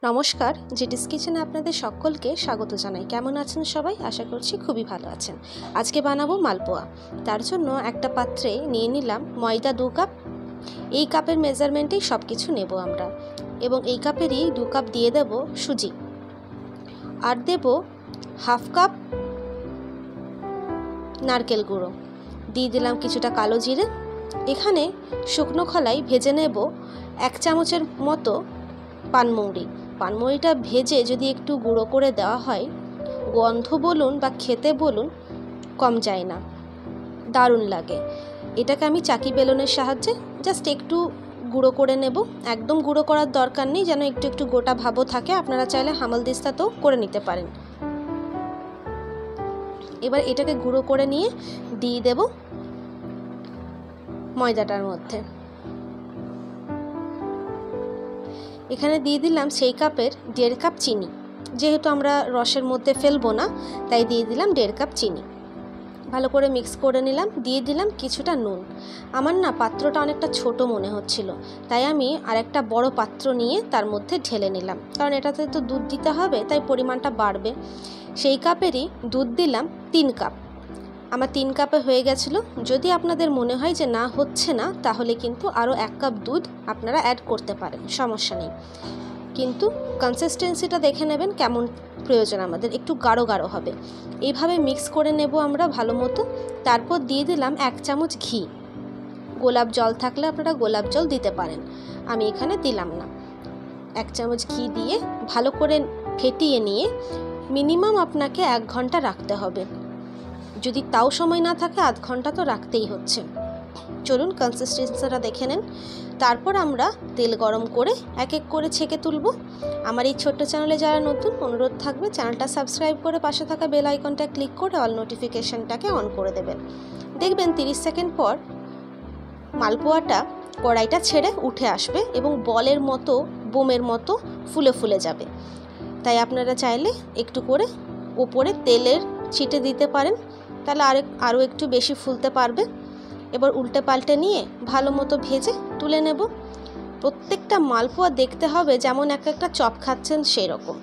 নমস্কার, জেটিস কিচেনে আপনাদের সকলকে স্বাগত জানাই। কেমন আছেন সবাই? আশা করছি খুবই ভালো আছেন। আজকে বানাবো মালপোয়া। তার জন্য একটা পাত্রে নিয়ে নিলাম ময়দা 2 কাপ। এই কাপের মেজারমেন্টেই সব কিছু নেব আমরা, এবং এই কাপেরই 2 কাপ দিয়ে দেব সুজি, আর দেব হাফ কাপ নারকেল গুঁড়ো, দিয়ে দিলাম কিছুটা কালো জিরে। এখানে শুকনো খোলায় ভেজে নেব 1 চামচের মতো পানমৌরিটা ভেজে যদি একটু গুঁড়ো করে দেওয়া হয়, গন্ধ বলুন বা খেতে বলুন কম যায় না, দারুণ লাগে। এটাকে আমি চাকি বেলনের সাহায্যে জাস্ট একটু গুঁড়ো করে নেব। একদম গুঁড়ো করার দরকার নেই, যেন একটু একটু গোটা ভাবও থাকে। আপনারা চাইলে হামালদিস্তাতেও করে নিতে পারেন। এবার এটাকে গুঁড়ো করে নিয়ে দিয়ে দেব ময়দাটার মধ্যে। এখানে দিয়ে দিলাম সেই কাপের 1.5 কাপ চিনি। যেহেতু আমরা রসের মধ্যে ফেলবো না, তাই দিয়ে দিলাম 1.5 কাপ চিনি। ভালো করে মিক্স করে নিলাম। দিয়ে দিলাম কিছুটা নুন। আমার না পাত্রটা অনেকটা ছোট মনে হচ্ছিল, তাই আমি আরেকটা বড় পাত্র নিয়ে তার মধ্যে ঢেলে নিলাম, কারণ এটাতে তো দুধ দিতে হবে, তাই পরিমাণটা বাড়বে। সেই কাপেরই দুধ দিলাম 3 কাপ। আমার 3 কাপে হয়ে গেছিলো। যদি আপনাদের মনে হয় যে না হচ্ছে না, তাহলে কিন্তু আরও 1 কাপ দুধ আপনারা অ্যাড করতে পারেন, সমস্যা নেই। কিন্তু কনসিস্টেন্সিটা দেখে নেবেন কেমন প্রয়োজন, আমাদের একটু গাঢ় গাঢ় হবে। এইভাবে মিক্স করে নেব আমরা ভালো মতো। তারপর দিয়ে দিলাম 1 চামচ ঘি। গোলাপ জল থাকলে আপনারা গোলাপ জল দিতে পারেন, আমি এখানে দিলাম না। 1 চামচ ঘি দিয়ে ভালো করে ফেটিয়ে নিয়ে মিনিমাম আপনাকে 1 ঘন্টা রাখতে হবে। যদি তাও সময় না থাকে, আধ ঘন্টা তো রাখতেই হচ্ছে। চলুন কনসিস্টেন্সিটা দেখে নেন। তারপর আমরা তেল গরম করে এক এক করে ছেঁকে তুলব। আমার এই ছোট্ট চ্যানেলে যারা নতুন, অনুরোধ থাকবে চ্যানেলটা সাবস্ক্রাইব করে পাশে থাকা বেল আইকনটা ক্লিক করে অল নোটিফিকেশনটাকে অন করে দেবেন। দেখবেন 30 সেকেন্ড পর মালপোয়াটা কড়াইটা ছেড়ে উঠে আসবে এবং বলের মতো, বোমের মতো ফুলে ফুলে যাবে। তাই আপনারা চাইলে একটু করে ওপরে তেলের ছিটে দিতে পারেন, তাহলে আরও একটু বেশি ফুলতে পারবে। এবার উল্টে পাল্টে নিয়ে ভালো মতো ভেজে তুলে নেব। প্রত্যেকটা মালপোয়া দেখতে হবে যেমন একটা চপ খাচ্ছেন সেই রকম।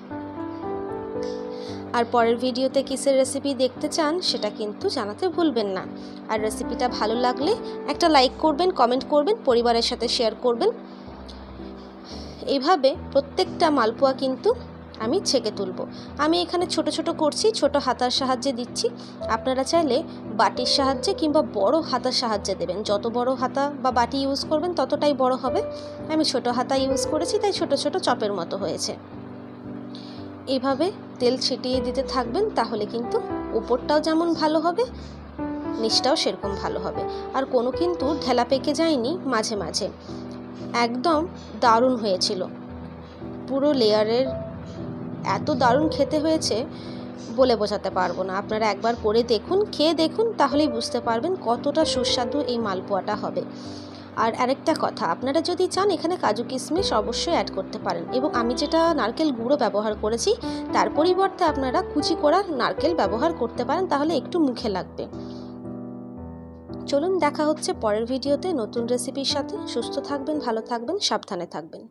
আর পরের ভিডিওতে কিসের রেসিপি দেখতে চান সেটা কিন্তু জানাতে ভুলবেন না। আর রেসিপিটা ভালো লাগলে একটা লাইক করবেন, কমেন্ট করবেন, পরিবারের সাথে শেয়ার করবেন। এইভাবে প্রত্যেকটা মালপোয়া কিন্তু আমি ছেঁকে তুলব। আমি এখানে ছোট ছোট করছি, ছোট হাতার সাহায্যে দিচ্ছি। আপনারা চাইলে বাটির সাহায্যে কিংবা বড় হাতার সাহায্যে দেবেন। যত বড় হাতা বা বাটি ইউজ করবেন ততটাই বড় হবে। আমি ছোট হাতা ইউজ করেছি, তাই ছোট ছোট চপের মতো হয়েছে। এইভাবে তেল ছিটিয়ে দিতে থাকবেন, তাহলে কিন্তু উপরটাও যেমন ভালো হবে, নিচটাও সেরকম ভালো হবে। আর কোনো কিন্তু ঢেলা পেকে যায়নি মাঝে মাঝে। একদম দারুণ হয়েছিল। পুরো লেয়ারের এত দারুণ খেতে হয়েছে, বলে বোঝাতে পারবো না। আপনারা একবার করে দেখুন, খেয়ে দেখুন, তাহলেই বুঝতে পারবেন কতটা সুস্বাদু এই মালপোয়াটা হবে। আর আরেকটা কথা, আপনারা যদি চান এখানে কাজু কিশমিশ অবশ্যই অ্যাড করতে পারেন, এবং আমি যেটা নারকেল গুঁড়ো ব্যবহার করেছি তার পরিবর্তে আপনারা কুচি করা নারকেল ব্যবহার করতে পারেন, তাহলে একটু মুখে লাগবে। চলুন দেখা হচ্ছে পরের ভিডিওতে নতুন রেসিপির সাথে। সুস্থ থাকবেন, ভালো থাকবেন, সাবধানে থাকবেন।